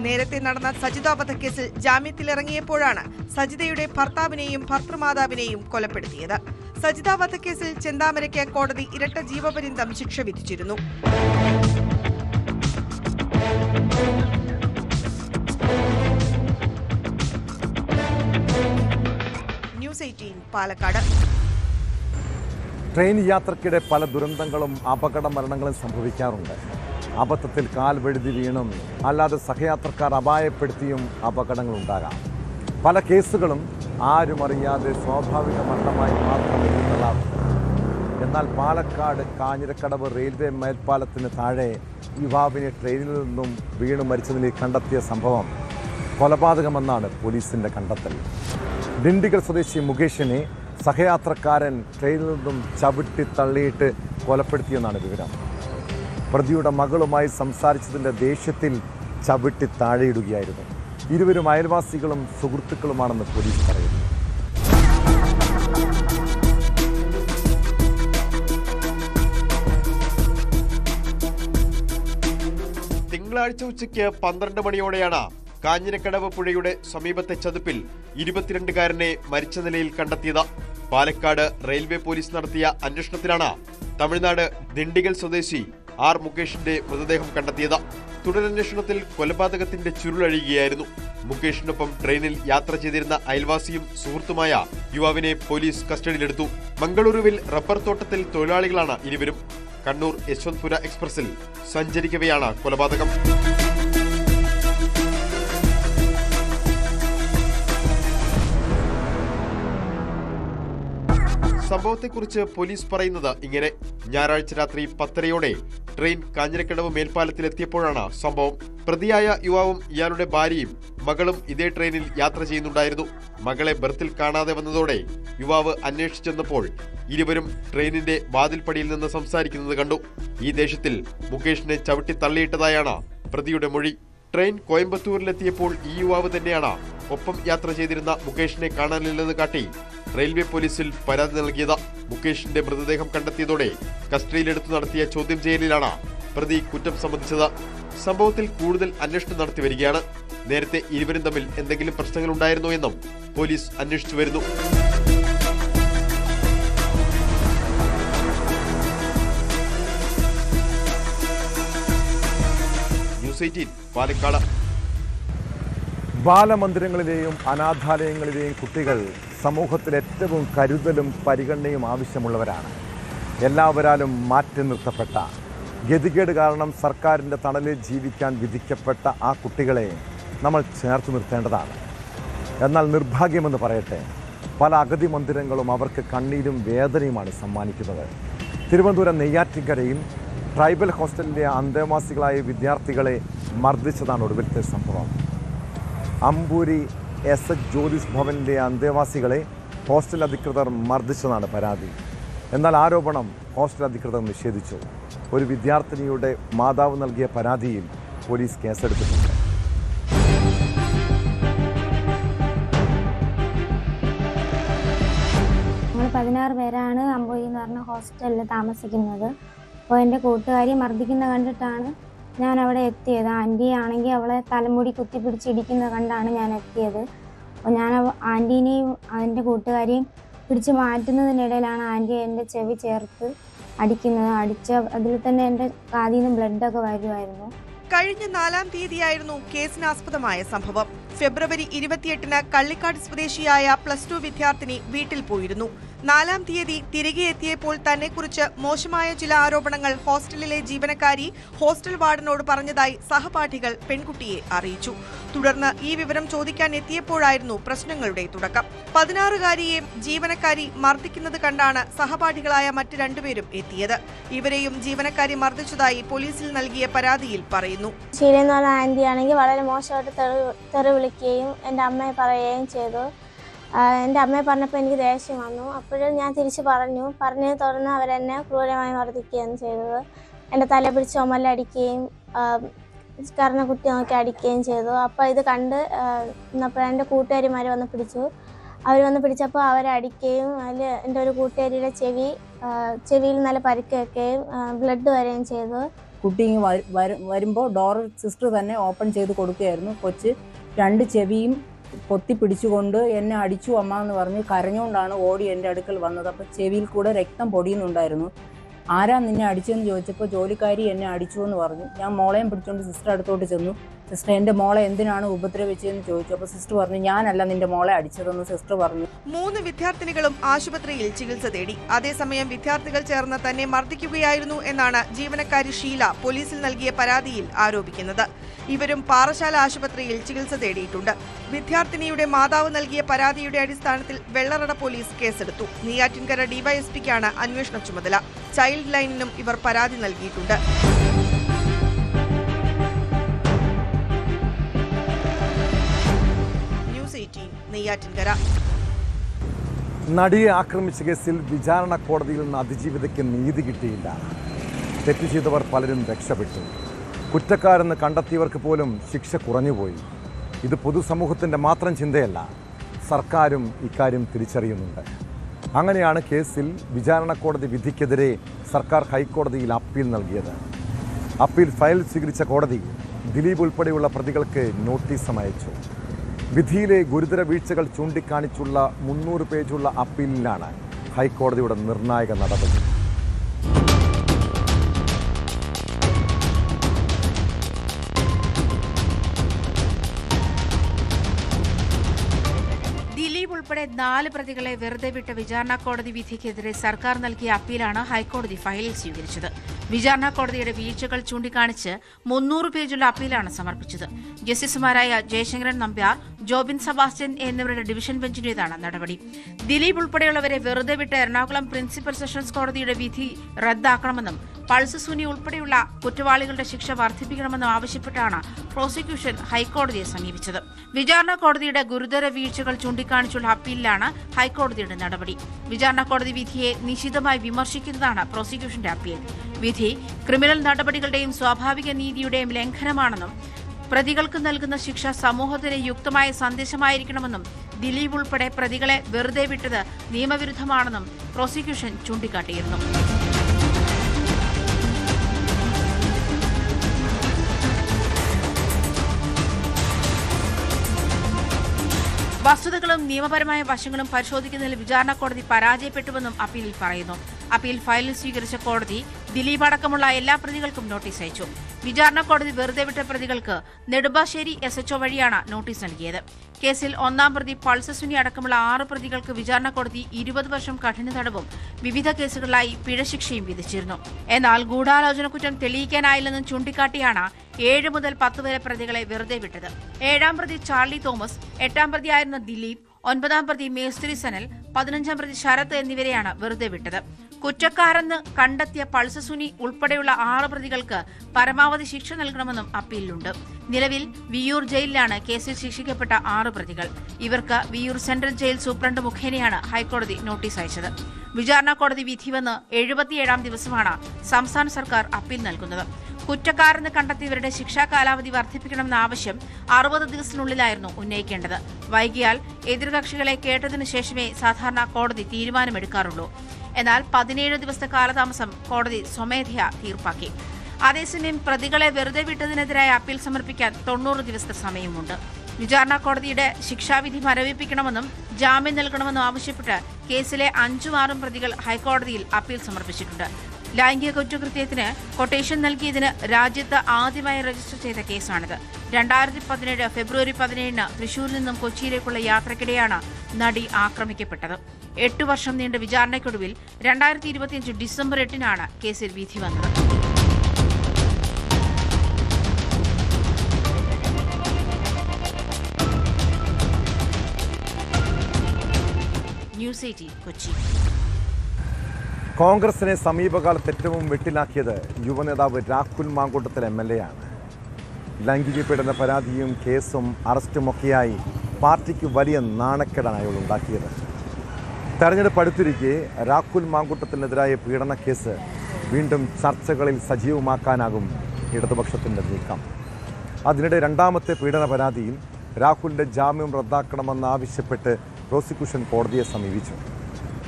നേരത്തെ നടന്ന സജിത വധക്കേസിൽ ജാമ്യത്തിലിറങ്ങിയപ്പോഴാണ് സജിതയുടെ ഭർത്താവിനെയും ഭർത്തൃമാതാവിനെയും കൊലപ്പെടുത്തിയത്. സജിത വധക്കേസിൽ ചെന്താമരയ്ക്ക് കോടതി ഇരട്ട ജീവപര്യന്തം ശിക്ഷ വിധിച്ചിരുന്നു. ന്യൂസ് 18 പാലക്കാട്. ട്രെയിൻ യാത്രക്കിടെ പല ദുരന്തങ്ങളും അപകട മരണങ്ങളും സംഭവിക്കാറുണ്ട്. അബദ്ധത്തിൽ കാൽ വഴുതി വീണും അല്ലാതെ സഹയാത്രക്കാർ അപായപ്പെടുത്തിയും അപകടങ്ങളുണ്ടാകാം. പല കേസുകളും ആരും അറിയാതെ സ്വാഭാവിക മരണമായി മാത്രം എഴുന്നള്ളാറുണ്ട്. എന്നാൽ പാലക്കാട് കാഞ്ഞിരക്കടവ് റെയിൽവേ മേൽപ്പാലത്തിന് താഴെ യുവാവിനെ ട്രെയിനിൽ നിന്നും വീണ് മരിച്ച നിലയിൽ കണ്ടെത്തിയ സംഭവം കൊലപാതകമെന്നാണ് പോലീസിൻ്റെ കണ്ടെത്തൽ. ദിണ്ടിഗൽ സ്വദേശി മുകേഷിനെ സഹയാത്രക്കാരൻ ട്രെയിനിൽ നിന്നും ചവിട്ടി തള്ളിയിട്ട് കൊലപ്പെടുത്തിയെന്നാണ് വിവരം. പ്രതിയുടെ മകളുമായി സംസാരിച്ചതിൻ്റെ ദേഷ്യത്തിൽ ചവിട്ടി താഴെയിടുകയായിരുന്നു. ഇരുവരും അയൽവാസികളും സുഹൃത്തുക്കളുമാണെന്ന് പോലീസ് പറയുന്നു. തിങ്കളാഴ്ച ഉച്ചയ്ക്ക് 12 മണിയോടെയാണ് കാഞ്ഞിരക്കടവ് പുഴയുടെ സമീപത്തെ ചതുപ്പിൽ 22-കാരനെ മരിച്ച നിലയിൽ കണ്ടെത്തിയത്. പാലക്കാട് റെയിൽവേ പോലീസ് നടത്തിയ അന്വേഷണത്തിലാണ് തമിഴ്നാട് ദിണ്ടിഗൽ സ്വദേശി ആർ മുകേഷിന്റെ മൃതദേഹം കണ്ടെത്തിയത്. തുടരന്വേഷണത്തിൽ കൊലപാതകത്തിന്റെ ചുരുളഴിയുകയായിരുന്നു. മുകേഷിനൊപ്പം ട്രെയിനിൽ യാത്ര ചെയ്തിരുന്ന അയൽവാസിയും സുഹൃത്തുമായ യുവാവിനെ പോലീസ് കസ്റ്റഡിയിലെടുത്തു. മംഗളൂരുവിൽ റബ്ബർ തോട്ടത്തിൽ തൊഴിലാളികളാണ് ഇരുവരും. കണ്ണൂർ യശ്വന്ത്പുര എക്സ്പ്രസിൽ സഞ്ചരിക്കവെയാണ് കൊലപാതകം. സംഭവത്തെക്കുറിച്ച് പോലീസ് പറയുന്നത് ഇങ്ങനെ: ഞായറാഴ്ച രാത്രി 10:30 ട്രെയിൻ കാഞ്ഞിരക്കടവ് മേൽപ്പാലത്തിലെത്തിയപ്പോഴാണ് സംഭവം. പ്രതിയായ യുവാവും ഇയാളുടെ ഭാര്യയും മകളും ഇതേ ട്രെയിനിൽ യാത്ര ചെയ്യുന്നുണ്ടായിരുന്നു. മകളെ ബർത്തിൽ കാണാതെ വന്നതോടെ യുവാവ് അന്വേഷിച്ചെന്നപ്പോൾ ഇരുവരും ട്രെയിനിന്റെ വാതിൽപ്പടിയിൽ നിന്ന് സംസാരിക്കുന്നത് കണ്ടു. ഈ ദേഷ്യത്തിൽ മുകേഷിനെ ചവിട്ടി തള്ളിയിട്ടതായാണ് പ്രതിയുടെ മൊഴി. ട്രെയിൻ കോയമ്പത്തൂരിലെത്തിയപ്പോൾ ഈ യുവാവ് തന്നെയാണ് ഒപ്പം യാത്ര ചെയ്തിരുന്ന മുകേഷിനെ കാണാനില്ലെന്ന് കാട്ടി റെയിൽവേ പോലീസിൽ പരാതി നൽകിയത്. മുകേഷിന്റെ മൃതദേഹം കണ്ടെത്തിയതോടെ കസ്റ്റഡിയിലെടുത്തു നടത്തിയ ചോദ്യം ചെയ്യലിലാണ് പ്രതി കുറ്റം സമ്മതിച്ചത്. സംഭവത്തിൽ കൂടുതൽ അന്വേഷണം നടത്തി വരികയാണ്. നേരത്തെ ഇരുവരും തമ്മിൽ എന്തെങ്കിലും പ്രശ്നങ്ങൾ ഉണ്ടായിരുന്നോ എന്നും പോലീസ് അന്വേഷിച്ചു വരുന്നു. ന്യൂസ് 18 പാലക്കാട്. ബാലമന്ദിരങ്ങളിലെയും അനാഥാലയങ്ങളിലെയും കുട്ടികൾ സമൂഹത്തിൽ ഏറ്റവും കരുതലും പരിഗണനയും ആവശ്യമുള്ളവരാണ്. എല്ലാവരാലും മാറ്റി നിർത്തപ്പെട്ട, ഗതികേട് കാരണം സർക്കാരിൻ്റെ തണലിൽ ജീവിക്കാൻ വിധിക്കപ്പെട്ട ആ കുട്ടികളെ നമ്മൾ ചേർത്ത് നിർത്തേണ്ടതാണ്. എന്നാൽ നിർഭാഗ്യമെന്ന് പറയട്ടെ, പല അഗതി മന്ദിരങ്ങളും അവർക്ക് കണ്ണീരും വേദനയുമാണ് സമ്മാനിക്കുന്നത്. തിരുവനന്തപുരം നെയ്യാറ്റിൻകരയിൽ ട്രൈബൽ ഹോസ്റ്റലിലെ അന്തേവാസികളായ വിദ്യാർത്ഥികളെ മർദ്ദിച്ചതാണ് ഒടുവിലത്തെ സംഭവം. അമ്പൂരി എസ് എച്ച് ജ്യോതിസ് ഭവനിലെ അന്തേവാസികളെ ഹോസ്റ്റൽ അധികൃതർ മർദ്ദിച്ചതാണ് പരാതി. എന്നാൽ ആരോപണം ഹോസ്റ്റൽ അധികൃതർ നിഷേധിച്ചു. ഒരു വിദ്യാർത്ഥിനിയുടെ മാതാവ് നൽകിയ പരാതിയിൽ പോലീസ് കേസെടുത്തിട്ടുണ്ട്. നമ്മൾ 16 പേരാണ് അമ്പൂരി എന്ന് പറഞ്ഞ ഹോസ്റ്റലിൽ താമസിക്കുന്നത്. അപ്പോൾ എൻ്റെ കൂട്ടുകാരി മർദ്ദിക്കുന്ന കണ്ടിട്ടാണ് ഞാൻ അവിടെ എത്തിയത്. ആൻറ്റി ആണെങ്കിൽ അവളെ തലമുടി കുത്തിപ്പിടിച്ചിടിക്കുന്നത് കണ്ടാണ് ഞാൻ എത്തിയത്. അപ്പോൾ ഞാൻ ആൻറ്റീനെയും അതിൻ്റെ കൂട്ടുകാരിയും പിടിച്ച് മാറ്റുന്നതിനിടയിലാണ് ആൻറ്റി എൻ്റെ ചെവി ചേർത്ത് അടിക്കുന്നത്. അതിൽ തന്നെ എൻ്റെ കാതിൽ നിന്ന് ബ്ലഡൊക്കെ വരുമായിരുന്നു. കഴിഞ്ഞ 4-ാം തീയതിയായിരുന്നു കേസിനാസ്പദമായ സംഭവം. ഫെബ്രുവരി 28-ന് കള്ളിക്കാട് സ്വദേശിയായ +2 വിദ്യാർത്ഥിനി വീട്ടിൽ പോയിരുന്നു. 4-ാം തീയതി തിരികെ എത്തിയപ്പോൾ തന്നെക്കുറിച്ച് മോശമായ ചില ആരോപണങ്ങൾ ഹോസ്റ്റലിലെ ജീവനക്കാരി ഹോസ്റ്റൽ വാർഡനോട് പറഞ്ഞതായി സഹപാഠികൾ പെൺകുട്ടിയെ അറിയിച്ചു. തുടർന്ന് ഈ വിവരം ചോദിക്കാൻ എത്തിയപ്പോഴായിരുന്നു പ്രശ്നങ്ങളുടെ തുടക്കം. 16-കാരിയെ ജീവനക്കാരി മർദ്ദിക്കുന്നത് കണ്ടാണ് സഹപാഠികളായ മറ്റ് 2 പേരും എത്തിയത്. ഇവരെയും ജീവനക്കാരി മർദ്ദിച്ചതായി പോലീസിൽ നൽകിയ പരാതിയിൽ പറയുന്നു. ശീല എന്ന് പറഞ്ഞ ആൻറ്റി ആണെങ്കിൽ വളരെ മോശമായിട്ട് തെറി വിളിക്കുകയും എൻ്റെ അമ്മയെ പറയുകയും ചെയ്തു. എൻ്റെ അമ്മയെ പറഞ്ഞപ്പോൾ എനിക്ക് ദേഷ്യം വന്നു. അപ്പോഴും ഞാൻ തിരിച്ച് പറഞ്ഞതിനെ തുടർന്ന് അവരെന്നെ ക്രൂരമായി മർദ്ദിക്കുകയാണ് ചെയ്തത്. എൻ്റെ തല പിടിച്ച് ചുമലടിക്കുകയും കരണ കുത്തി നോക്കി അടിക്കുകയും ചെയ്തു. അപ്പോൾ ഇത് കണ്ട് എൻ്റെ കൂട്ടുകാരിമാർ വന്ന് പിടിച്ചു. അവർ വന്ന് പിടിച്ചപ്പോൾ അവരെ അടിക്കുകയും അതിൽ എൻ്റെ ഒരു കൂട്ടുകാരിയുടെ ചെവിയിൽ നല്ല പരിക്കേൽക്കുകയും ബ്ലഡ് വരികയും ചെയ്തു. കുട്ടി വരുമ്പോൾ ഡോർ സിസ്റ്റർ തന്നെ ഓപ്പൺ ചെയ്ത് കൊടുക്കുകയായിരുന്നു. കൊച്ച് 2 ചെവിയും പൊത്തി പിടിച്ചുകൊണ്ട് എന്നെ അടിച്ചു അമ്മ എന്ന് പറഞ്ഞ് കരഞ്ഞുകൊണ്ടാണ് ഓടി എൻ്റെ അടുക്കൽ വന്നത്. അപ്പോൾ ചെവിയിൽ കൂടെ രക്തം പൊടിയുന്നുണ്ടായിരുന്നു. ആരാ നിന്നെ അടിച്ചെന്ന് ചോദിച്ചപ്പോൾ ജോലിക്കാരി എന്നെ അടിച്ചു എന്ന് പറഞ്ഞു. ഞാൻ മോളെയും പിടിച്ചുകൊണ്ട് സിസ്റ്റർ അടുത്തോട്ട് ചെന്നു. സിസ്റ്റർ എൻ്റെ മോളെ എന്തിനാണ് ഉപദ്രവിച്ചതെന്ന് ചോദിച്ചു. അപ്പോൾ സിസ്റ്റർ പറഞ്ഞു, ഞാനല്ല നിന്റെ മോളെ അടിച്ചതെന്ന് സിസ്റ്റർ പറഞ്ഞു. 3 വിദ്യാർത്ഥിനികളും ആശുപത്രിയിൽ ചികിത്സ തേടി. അതേസമയം വിദ്യാർത്ഥികൾ ചേർന്ന് തന്നെ മർദ്ദിക്കുകയായിരുന്നു എന്നാണ് ജീവനക്കാരി ഷീല പോലീസിൽ നൽകിയ പരാതിയിൽ ആരോപിക്കുന്നത്. ഇവരും പാറശാല ആശുപത്രിയിൽ ചികിത്സ തേടിയിട്ടുണ്ട്. വിദ്യാർത്ഥിനിയുടെ മാതാവ് നൽകിയ പരാതിയുടെ അടിസ്ഥാനത്തിൽ വെള്ളറട പോലീസ് കേസെടുത്തു. നെയ്യാറ്റിൻകര ഡിവൈഎസ്പിക്കാണ് അന്വേഷണ ചുമതല. ചൈൽഡ് ലൈനിനും ഇവർ പരാതി നൽകിയിട്ടുണ്ട്. ന്യൂസ് 18 നെയ്യാറ്റിൻകര. നടിയെ ആക്രമിച്ച കേസിൽ വിചാരണ കോടതിയിൽ നിന്ന് അതിജീവിതയ്ക്ക് നീതി കിട്ടിയില്ല. തെറ്റ് ചെയ്തവർ പലരും രക്ഷപ്പെട്ടു. കുറ്റക്കാരെന്ന് കണ്ടെത്തിയവർക്ക് പോലും ശിക്ഷ കുറഞ്ഞുപോയി. ഇത് പൊതുസമൂഹത്തിൻ്റെ മാത്രം ചിന്തയല്ല, സർക്കാരും ഇക്കാര്യം തിരിച്ചറിയുന്നുണ്ട്. അങ്ങനെയാണ് കേസിൽ വിചാരണ കോടതി വിധിക്കെതിരെ സർക്കാർ ഹൈക്കോടതിയിൽ അപ്പീൽ നൽകിയത്. അപ്പീൽ ഫയൽ സ്വീകരിച്ച കോടതി ദിലീപ് ഉൾപ്പെടെയുള്ള പ്രതികൾക്ക് നോട്ടീസും അയച്ചു. വിധിയിലെ ഗുരുതര വീഴ്ചകൾ ചൂണ്ടിക്കാണിച്ചുള്ള 300 പേജുള്ള അപ്പീലിലാണ് ഹൈക്കോടതിയുടെ നിർണായക നടപടി. ദിലീപ് ഉൾപ്പെടെ 4 പ്രതികളെ വെറുതെ വിട്ട വിചാരണ കോടതി വിധിക്കെതിരെ സർക്കാർ നൽകിയ അപ്പീലാണ് ഹൈക്കോടതി ഫയലിൽ സ്വീകരിച്ചത്. വിചാരണ കോടതിയുടെ വീഴ്ചകൾ ചൂണ്ടിക്കാണിച്ച് 300 പേജുള്ള അപ്പീലാണ് സമർപ്പിച്ചത്. ജസ്റ്റിസുമാരായ ജയശങ്കരൻ നമ്പ്യാർ, ജോബിൻ സെബാസ്റ്റ്യൻ എന്നിവരുടെ ഡിവിഷൻ ബെഞ്ചിന്റേതാണ് നടപടി. ദിലീപ് ഉൾപ്പെടെയുള്ളവരെ വെറുതെ വിട്ട് എറണാകുളം പ്രിൻസിപ്പൽ സെഷൻസ് കോടതിയുടെ വിധി റദ്ദാക്കണമെന്നും പൾസ് സുനി ഉൾപ്പെടെയുള്ള കുറ്റവാളികളുടെ ശിക്ഷ വർദ്ധിപ്പിക്കണമെന്നും ആവശ്യപ്പെട്ടാണ് പ്രോസിക്യൂഷൻ ഹൈക്കോടതിയെ സമീപിച്ചത്. വിചാരണ കോടതിയുടെ ഗുരുതര വീഴ്ചകൾ ചൂണ്ടിക്കാണിച്ചുള്ള അപ്പീലിലാണ് ഹൈക്കോടതിയുടെ നടപടി. വിചാരണ കോടതി വിധിയെ നിശിതമായി വിമർശിക്കുന്നതാണ് പ്രോസിക്യൂഷന്റെ അപ്പീൽ. വിധി ക്രിമിനൽ നടപടികളുടെയും സ്വാഭാവിക നീതിയുടെയും ലംഘനമാണെന്നും പ്രതികൾക്ക് നൽകുന്ന ശിക്ഷ സമൂഹത്തിന് യുക്തമായ സന്ദേശമായിരിക്കണമെന്നും ദിലീപ് ഉൾപ്പെടെ പ്രതികളെ വെറുതെ വിട്ടത് നിയമവിരുദ്ധമാണെന്നും പ്രോസിക്യൂഷൻ ചൂണ്ടിക്കാട്ടിയിരുന്നു. വസ്തുതകളും നിയമപരമായ വശങ്ങളും പരിശോധിക്കുന്നതിൽ വിചാരണ കോടതി പരാജയപ്പെട്ടുവെന്നും അപ്പീലിൽ പറയുന്നു. അപ്പീൽ ഫയലിൽ സ്വീകരിച്ച കോടതി ദിലീപ് അടക്കമുള്ള എല്ലാ പ്രതികൾക്കും നോട്ടീസ് അയച്ചു. വിചാരണ കോടതി വെറുതെ വിട്ട പ്രതികൾക്ക് നെടുമ്പാശ്ശേരി SHO വഴിയാണ് നോട്ടീസ് നൽകിയത്. കേസിൽ ഒന്നാം പ്രതി പൾസ് സുനി അടക്കമുള്ള 6 പ്രതികൾക്ക് വിചാരണ കോടതി 20 വർഷം കഠിന തടവും വിവിധ കേസുകളിലായി പിഴശിക്ഷയും വിധിച്ചിരുന്നു. എന്നാൽ ഗൂഢാലോചന കുറ്റം തെളിയിക്കാനായില്ലെന്നും ചൂണ്ടിക്കാട്ടിയാണ് 7 മുതൽ 10 വരെ പ്രതികളെ വെറുതെ വിട്ടത്. 7ാം പ്രതി ചാർലി തോമസ്, 8ാം പ്രതിയായിരുന്ന ദിലീപ്, 9ാം പ്രതി മേസ്ത്രി സനൽ, 15ാം പ്രതി ശരത് എന്നിവരെയാണ് വെറുതെ വിട്ടത്. കുറ്റക്കാരെന്ന് കണ്ടെത്തിയ പൾസ് സുനി ഉൾപ്പെടെയുള്ള 6 പ്രതികൾക്ക് പരമാവധി ശിക്ഷ നൽകണമെന്നും അപ്പീലിലുണ്ട്. നിലവിൽ വിയ്യൂർ ജയിലിലാണ് കേസിൽ ശിക്ഷിക്കപ്പെട്ട 6 പ്രതികൾ. ഇവർക്ക് വിയ്യൂർ സെൻട്രൽ ജയിൽ സൂപ്രണ്ട് മുഖേനയാണ് ഹൈക്കോടതി നോട്ടീസ് അയച്ചത്. വിചാരണ കോടതി വിധി വന്ന് 77ാം ദിവസമാണ് സംസ്ഥാന സർക്കാർ അപ്പീൽ നൽകുന്നത്. കുറ്റക്കാരെന്ന് കണ്ടെത്തിയവരുടെ ശിക്ഷാ കാലാവധി വർദ്ധിപ്പിക്കണമെന്ന ആവശ്യം 60 ദിവസത്തിനുള്ളിലായിരുന്നു ഉന്നയിക്കേണ്ടത്. വൈകിയാൽ എതിർകക്ഷികളെ കേട്ടതിനു ശേഷമേ സാധാരണ കോടതി തീരുമാനമെടുക്കാറുള്ളൂ. എന്നാൽ 17 ദിവസത്തെ കാലതാമസം കോടതി സ്വമേധയാ തീർപ്പാക്കി. അതേസമയം പ്രതികളെ വെറുതെ വിട്ടതിനെതിരായ അപ്പീൽ സമർപ്പിക്കാൻ 90 ദിവസത്തെ സമയമുണ്ട്. വിചാരണ കോടതിയുടെ ശിക്ഷാവിധി മരവിപ്പിക്കണമെന്നും ജാമ്യം നൽകണമെന്നും ആവശ്യപ്പെട്ട് കേസിലെ 5ഉം 6ഉം പ്രതികൾ ഹൈക്കോടതിയിൽ അപ്പീൽ സമർപ്പിച്ചിട്ടുണ്ട്. ലൈംഗിക കുറ്റകൃത്യത്തിന് കൊട്ടേഷൻ നൽകിയതിന് രാജ്യത്ത് ആദ്യമായി രജിസ്റ്റർ ചെയ്ത കേസാണിത്. 2017 ഫെബ്രുവരി 17 തൃശൂരിൽ നിന്നും കൊച്ചിയിലേക്കുള്ള യാത്രക്കിടെയാണ് നടി ആക്രമിക്കപ്പെട്ടത്. 8 വർഷം നീണ്ട വിചാരണയ്ക്കൊടുവിൽ 2025 ഡിസംബർ 8 കേസിൽ വിധി വന്നത്. ന്യൂസ് 18 കൊച്ചി. കോൺഗ്രസിനെ സമീപകാലത്ത് ഏറ്റവും വെട്ടിലാക്കിയത് യുവനേതാവ് രാഹുൽ മാങ്കൂട്ടത്തിൽ MLA ആണ്. ലൈംഗിക പീഡന പരാതിയും കേസും അറസ്റ്റുമൊക്കെയായി പാർട്ടിക്ക് വലിയ നാണക്കേടാണ് അയാൾ ഉണ്ടാക്കിയത്. തെരഞ്ഞെടുപ്പ് അടുത്തിരിക്കെ രാഹുൽ മാങ്കൂട്ടത്തിനെതിരായ പീഡന കേസ് വീണ്ടും ചർച്ചകളിൽ സജീവമാക്കാനാകും ഇടതുപക്ഷത്തിൻ്റെ നീക്കം. അതിനിടെ 2ാമത്തെ പീഡന പരാതിയിൽ രാഹുലിൻ്റെ ജാമ്യം റദ്ദാക്കണമെന്നാവശ്യപ്പെട്ട് പ്രോസിക്യൂഷൻ കോടതിയെ സമീപിച്ചു.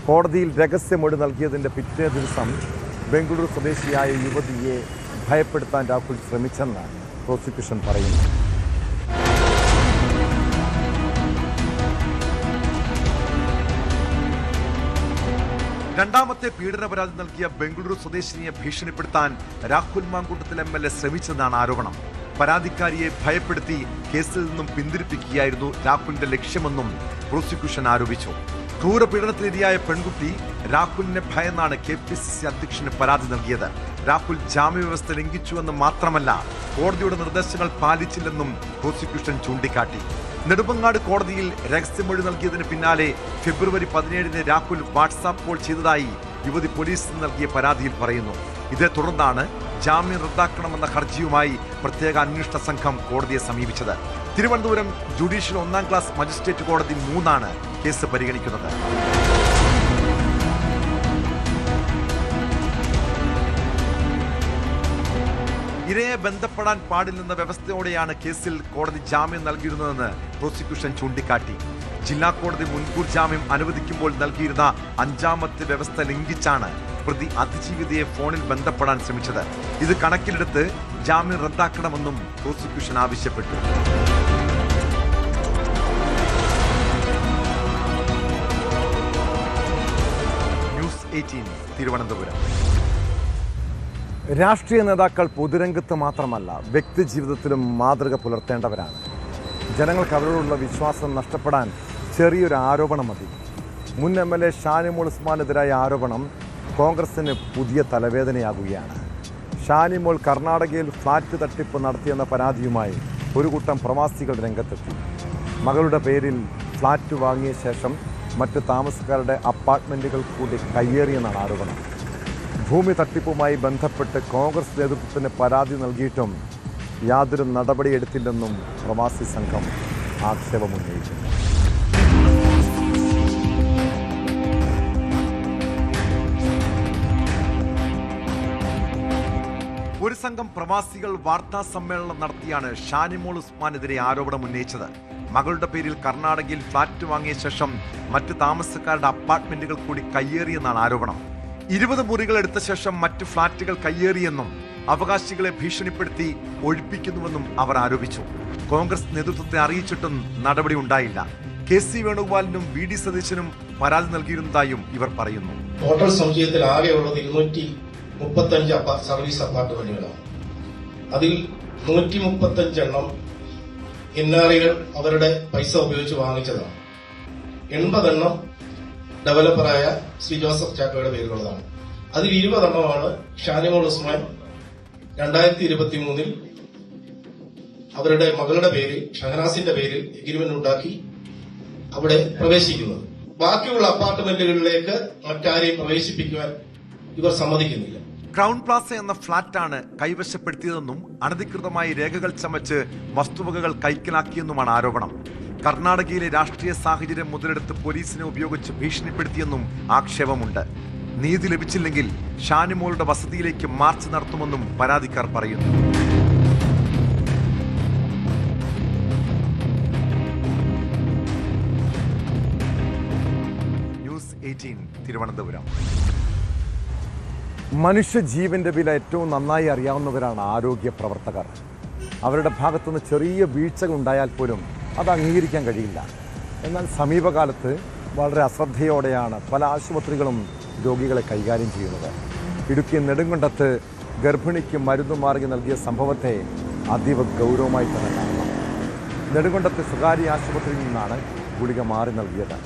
കോടതിയിൽ രഹസ്യമൊഴി നൽകിയതിൻ്റെ പിറ്റേ ദിവസം ബംഗളൂരു സ്വദേശിയായ യുവതിയെ ഭയപ്പെടുത്താൻ രാഹുൽ ശ്രമിച്ചെന്ന് പ്രോസിക്യൂഷൻ പറയുന്നു. രണ്ടാമത്തെ പീഡന പരാതി നൽകിയ ബംഗളൂരു സ്വദേശിനിയെ ഭീഷണിപ്പെടുത്താൻ രാഹുൽ മാങ്കൂട്ടത്തിൽ MLA ശ്രമിച്ചെന്നാണ് ആരോപണം. പരാതിക്കാരിയെ ഭയപ്പെടുത്തി കേസിൽ നിന്നും പിന്തിരിപ്പിക്കുകയായിരുന്നു രാഹുലിന്റെ ലക്ഷ്യമെന്നും പ്രോസിക്യൂഷൻ ആരോപിച്ചു. ക്രൂരപീഡനത്തിനിരയായ പെൺകുട്ടി രാഹുലിനെ ഭയന്നാണ് KPCC അധ്യക്ഷന് പരാതി നൽകിയത്. രാഹുൽ ജാമ്യവ്യവസ്ഥ ലംഘിച്ചുവെന്ന് മാത്രമല്ല, കോടതിയുടെ നിർദ്ദേശങ്ങൾ പാലിച്ചില്ലെന്നും പ്രോസിക്യൂഷൻ ചൂണ്ടിക്കാട്ടി. നെടുമങ്ങാട് കോടതിയിൽ രഹസ്യമൊഴി നൽകിയതിന് പിന്നാലെ ഫെബ്രുവരി 17 രാഹുൽ വാട്സാപ്പ് കോൾ ചെയ്തതായി യുവതി പോലീസിന് നൽകിയ പരാതിയിൽ പറയുന്നു. ഇതേ തുടർന്നാണ് ജാമ്യം റദ്ദാക്കണമെന്ന ഹർജിയുമായി പ്രത്യേക അന്വേഷണ സംഘം കോടതിയെ സമീപിച്ചത്. തിരുവനന്തപുരം ജുഡീഷ്യൽ 1ാം ക്ലാസ് മജിസ്ട്രേറ്റ് കോടതി 3 കേസ് പരിഗണിക്കുന്നത്. ഇരയെ ബന്ധപ്പെടാൻ പാടില്ലെന്ന വ്യവസ്ഥയോടെയാണ് കേസിൽ കോടതി ജാമ്യം നൽകിയിരുന്നതെന്ന് പ്രോസിക്യൂഷൻ ചൂണ്ടിക്കാട്ടി. ജില്ലാ കോടതി മുൻകൂർ ജാമ്യം അനുവദിക്കുമ്പോൾ നൽകിയിരുന്ന 5ാമത്തെ വ്യവസ്ഥ ലംഘിച്ചാണ് പ്രതി അതിജീവിതയെ ഫോണിൽ ബന്ധപ്പെടാൻ ശ്രമിച്ചത്. ഇത് കണക്കിലെടുത്ത് ജാമ്യം റദ്ദാക്കണമെന്നും പ്രോസിക്യൂഷൻ ആവശ്യപ്പെട്ടു. ന്യൂസ് 18 തിരുവനന്തപുരം. രാഷ്ട്രീയ നേതാക്കൾ പൊതുരംഗത്ത് മാത്രമല്ല വ്യക്തിജീവിതത്തിലും മാതൃക പുലർത്തേണ്ടവരാണ്. ജനങ്ങൾക്ക് അവരോടുള്ള വിശ്വാസം നഷ്ടപ്പെടാൻ ചെറിയൊരു ആരോപണം മതി. മുൻ MLA ഷാനിമോൾ ഉസ്മാനെതിരായ ആരോപണം കോൺഗ്രസിന് പുതിയ തലവേദനയാകുകയാണ്. ഷാനിമോൾ കർണാടകയിൽ ഫ്ളാറ്റ് തട്ടിപ്പ് നടത്തിയെന്ന പരാതിയുമായി ഒരു കൂട്ടം പ്രവാസികൾ രംഗത്തെത്തി. മകളുടെ പേരിൽ ഫ്ലാറ്റ് വാങ്ങിയ ശേഷം മറ്റ് താമസക്കാരുടെ അപ്പാർട്ട്മെൻറ്റുകൾ കൂടി കയ്യേറിയെന്നാണ് ആരോപണം. ഭൂമി തട്ടിപ്പുമായി ബന്ധപ്പെട്ട് കോൺഗ്രസ് നേതൃത്വത്തിന് പരാതി നൽകിയിട്ടും യാതൊരു നടപടിയെടുത്തില്ലെന്നും പ്രവാസി സംഘം ആക്ഷേപമുന്നയിക്കുന്നു. ഒരു സംഘം പ്രവാസികൾ വാർത്താ സമ്മേളനം നടത്തിയാണ് ഷാനിമോൾ ഉസ്മാനെതിരെ ആരോപണം ഉന്നയിച്ചത്. മകളുടെ പേരിൽ കർണാടകയിൽ ഫ്ളാറ്റ് വാങ്ങിയ ശേഷം മറ്റ് താമസക്കാരുടെ അപ്പാർട്ട്മെന്റുകൾ കൂടി കയ്യേറിയെന്നാണ് ആരോപണം. 20 മുറികൾ എടുത്ത ശേഷം മറ്റ് ഫ്ളാറ്റുകൾ കയ്യേറിയെന്നും അവകാശികളെ ഭീഷണിപ്പെടുത്തി ഒഴിപ്പിക്കുന്നുവെന്നും അവർ ആരോപിച്ചു. കോൺഗ്രസ് നേതൃത്വത്തെ അറിയിച്ചിട്ടും നടപടി ഉണ്ടായില്ല. KC വേണുഗോപാലിനും VD സതീശനും പരാതി നൽകിയിരുന്നതായും ഇവർ പറയുന്നു. ടോട്ടൽ സമുച്ചയത്തിൽ ആകെയുള്ളത് 235 സർവീസ് അപ്പാർട്ട്മെന്റുകളാണ്. അതിൽ 135 എണ്ണം NRIകൾ അവരുടെ പൈസ ഉപയോഗിച്ച് വാങ്ങിച്ചതാണ്. 80 എണ്ണം ഡെവലപ്പറായ ശ്രീ ജോസഫ് ചാക്കോയുടെ പേരിലുള്ളതാണ്. അതിൽ 20 എണ്ണമാണ് ഷാനിമോൾ ഉസ്മാൻ 2023 അവരുടെ മകളുടെ പേരിൽ ഷഹനാസിന്റെ പേരിൽ എഗ്രിമെന്റ് ഉണ്ടാക്കി അവിടെ പ്രവേശിക്കുന്നത്. ബാക്കിയുള്ള അപ്പാർട്ട്മെന്റുകളിലേക്ക് മറ്റാരെയും പ്രവേശിപ്പിക്കുവാൻ ഇവർ സമ്മതിക്കുന്നില്ല. ക്രൗൺ പ്ലാസ എന്ന ഫ്ളാറ്റാണ് കൈവശപ്പെടുത്തിയതെന്നും അനധികൃതമായി രേഖകൾ ചമച്ച് വസ്തുവകകൾ കൈക്കലാക്കിയെന്നുമാണ് ആരോപണം. കർണാടകയിലെ രാഷ്ട്രീയ സാഹചര്യം മുതലെടുത്ത് പോലീസിനെ ഉപയോഗിച്ച് ഭീഷണിപ്പെടുത്തിയെന്നും ആക്ഷേപമുണ്ട്. നീതി ലഭിച്ചില്ലെങ്കിൽ ഷാനിമോളുടെ വസതിയിലേക്ക് മാർച്ച് നടത്തുമെന്നും പരാതിക്കാർ പറയുന്നു. ന്യൂസ് 18 തിരുവനന്തപുരം. മനുഷ്യജീവന്റെ വില ഏറ്റവും നന്നായി അറിയാവുന്നവരാണ് ആരോഗ്യ പ്രവർത്തകർ. അവരുടെ ഭാഗത്തുനിന്ന് ചെറിയ വീഴ്ചകൾ ഉണ്ടായാൽ പോലും അത് അംഗീകരിക്കാൻ കഴിയില്ല. എന്നാൽ സമീപകാലത്ത് വളരെ അശ്രദ്ധയോടെയാണ് പല ആശുപത്രികളും രോഗികളെ കൈകാര്യം ചെയ്യുന്നത്. ഇടുക്കി നെടുങ്കണ്ടത്ത് ഗർഭിണിക്ക് മരുന്ന് മാറി നൽകിയ സംഭവത്തെ അതീവ ഗൗരവമായി തന്നെ കാണണം. നെടുങ്കണ്ടത്തെ സ്വകാര്യ ആശുപത്രിയിൽ നിന്നാണ് ഗുളിക മാറി നൽകിയത്.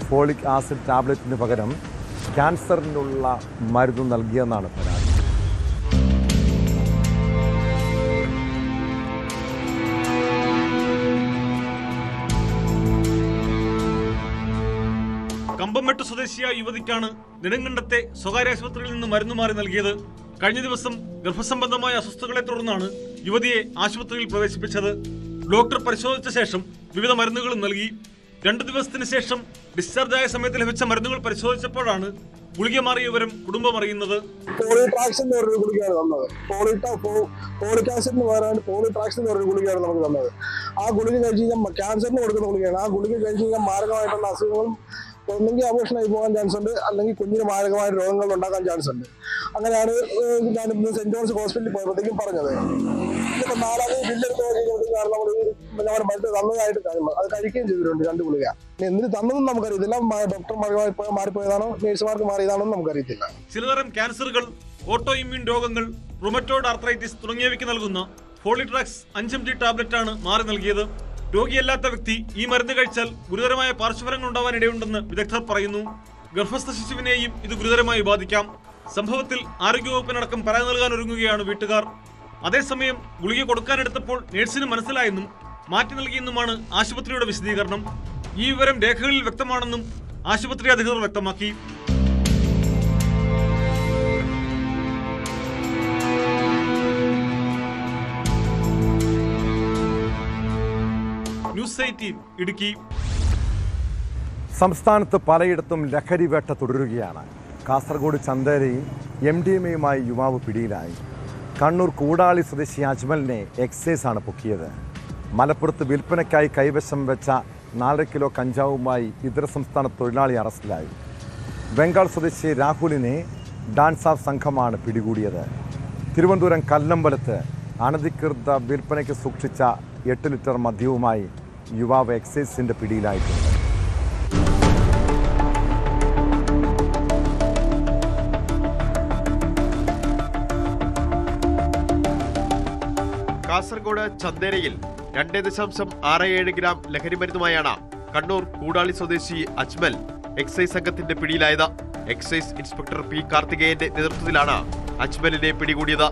ഫോളിക് ആസിഡ് ടാബ്ലറ്റിന് പകരം ക്യാൻസറിനുള്ള മരുന്ന് നൽകിയെന്നാണ് പരാതി. കമ്പംമെട്ട് സ്വദേശിയായ യുവതിക്കാണ് നെടുങ്കണ്ടത്തെ സ്വകാര്യ ആശുപത്രിയിൽ നിന്ന് മരുന്ന് മാറി നൽകിയത്. കഴിഞ്ഞ ദിവസം ഗർഭസംബന്ധമായ അസ്വസ്ഥതകളെ തുടർന്നാണ് യുവതിയെ ആശുപത്രിയിൽ പ്രവേശിപ്പിച്ചത്. ഡോക്ടർ പരിശോധിച്ച ശേഷം വിവിധ മരുന്നുകളും നൽകി. 2 ദിവസത്തിന് ശേഷം ഡിസ്ചാർജായ സമയത്ത് ലഭിച്ച മരുന്നുകൾ പരിശോധിച്ചപ്പോഴാണ് ഗുളിക മാറിയ വിവരം കുടുംബം അറിയുന്നത്. പോളിട്രാക്സിൻ എന്ന് പറഞ്ഞൊരു ഗുളികയാണ് തന്നത്. ഫോളിക് ആസിഡിന് പകരമാണ് പോളിട്രാക്സിൻ എന്ന് പറഞ്ഞൊരു ഗുളികയാണ് നമുക്ക് തന്നത്. ആ ഗുളിക കഴിച്ച് കഴിഞ്ഞാൽ ക്യാൻസറിന് കൊടുക്കുന്ന ഗുളികയാണ്. ആ ഗുളിക കഴിച്ച് കഴിഞ്ഞാൽ മാരകമായിട്ടുള്ള അസുഖങ്ങളും ഒന്നെങ്കിൽ അബോഷനായി പോകാൻ ചാൻസ് ഉണ്ട്, അല്ലെങ്കിൽ കുഞ്ഞിന് മാരകമായ രോഗങ്ങൾ ഉണ്ടാക്കാൻ ചാൻസ് ഉണ്ട്. അങ്ങനെയാണ് ഞാൻ ഇന്ന് സെന്റ് ജോൺസ് ഹോസ്പിറ്റലിൽ പോയപ്പോഴത്തേക്കും പറഞ്ഞത്. ഇതിപ്പോൾ 4ാമത് ബില്ലെടുത്ത് നോക്കിയപ്പോഴത്തേക്കാണ് നമ്മൾ മരുന്ന് തന്നതായിട്ട് അത് കഴിക്കുകയും ചെയ്തിട്ടുണ്ട് 2 ഗുളിക. എന്തിന് തന്നതെന്ന് നമുക്കറിയത്തില്ല. ഡോക്ടർ മാറിപ്പോയതാണോ നേഴ്സുമാർക്ക് മാറിയതാണോ നമുക്കറിയത്തില്ല. ചിലതരം ക്യാൻസറുകൾ, ഓട്ടോ ഇമ്മ്യൂൺ രോഗങ്ങൾ, റുമറ്റോയ്ഡ് ആർത്രൈറ്റിസ് തുടങ്ങിയവയ്ക്ക് നൽകുന്ന ഫോളിട്രാക്സ് 5 mg ടാബ്ലറ്റാണ് മാറി നൽകിയത്. രോഗിയല്ലാത്ത വ്യക്തി ഈ മരുന്ന് കഴിച്ചാൽ ഗുരുതരമായ പാർശ്വഫലങ്ങൾ ഉണ്ടാവാനിടയുണ്ടെന്ന് വിദഗ്ധർ പറയുന്നു. ഗർഭസ്ഥ ശിശുവിനെയും ഇത് ഗുരുതരമായി ബാധിക്കാം. സംഭവത്തിൽ ആരോഗ്യവകുപ്പിനടക്കം പരാതി നൽകാൻ ഒരുങ്ങുകയാണ് വീട്ടുകാർ. അതേസമയം ഗുളിക കൊടുക്കാനെടുത്തപ്പോൾ നേഴ്സിന് മനസ്സിലായെന്നും മാറ്റി നൽകിയെന്നുമാണ് ആശുപത്രിയുടെ വിശദീകരണം. ഈ വിവരം രേഖകളിൽ വ്യക്തമാണെന്നും ആശുപത്രി അധികൃതർ വ്യക്തമാക്കി. ന്യൂസ് 18 ഇടുക്കി. സംസ്ഥാനത്ത് പലയിടത്തും ലഹരി വേട്ട തുടരുകയാണ്. കാസർഗോഡ് ചന്തേരയിൽ MDMAയുമായി യുവാവ് പിടിയിലായി. കണ്ണൂർ കൂടാളി സ്വദേശി അജ്മലിനെ എക്സൈസ് ആണ് പൊക്കിയത്. മലപ്പുറത്ത് വിൽപ്പനയ്ക്കായി കൈവശം വെച്ച 4 കിലോ കഞ്ചാവുമായി ഇതര സംസ്ഥാന തൊഴിലാളി അറസ്റ്റിലായി. ബംഗാൾ സ്വദേശി രാഹുലിനെ ഡാൻസ് ഓഫ് സംഘമാണ് പിടികൂടിയത്. തിരുവനന്തപുരം കല്ലമ്പലത്ത് അനധികൃത വിൽപ്പനയ്ക്ക് സൂക്ഷിച്ച 8 ലിറ്റർ മദ്യവുമായി യുവാവ് എക്സൈസിന്റെ പിടിയിലായിട്ടുണ്ട്. കാസർഗോഡ് ചന്ദേരയിൽ 2.67 ഗ്രാം ലഹരിമരുന്നുമായാണ് കണ്ണൂർ കൂടാളി സ്വദേശി അജ്മൽ എക്സൈസ് സംഘത്തിന്റെ പിടിയിലായത്. എക്സൈസ് ഇൻസ്പെക്ടർ P കാർത്തികേയന്റെ നേതൃത്വത്തിലാണ് അജ്മലിനെ പിടികൂടിയത്.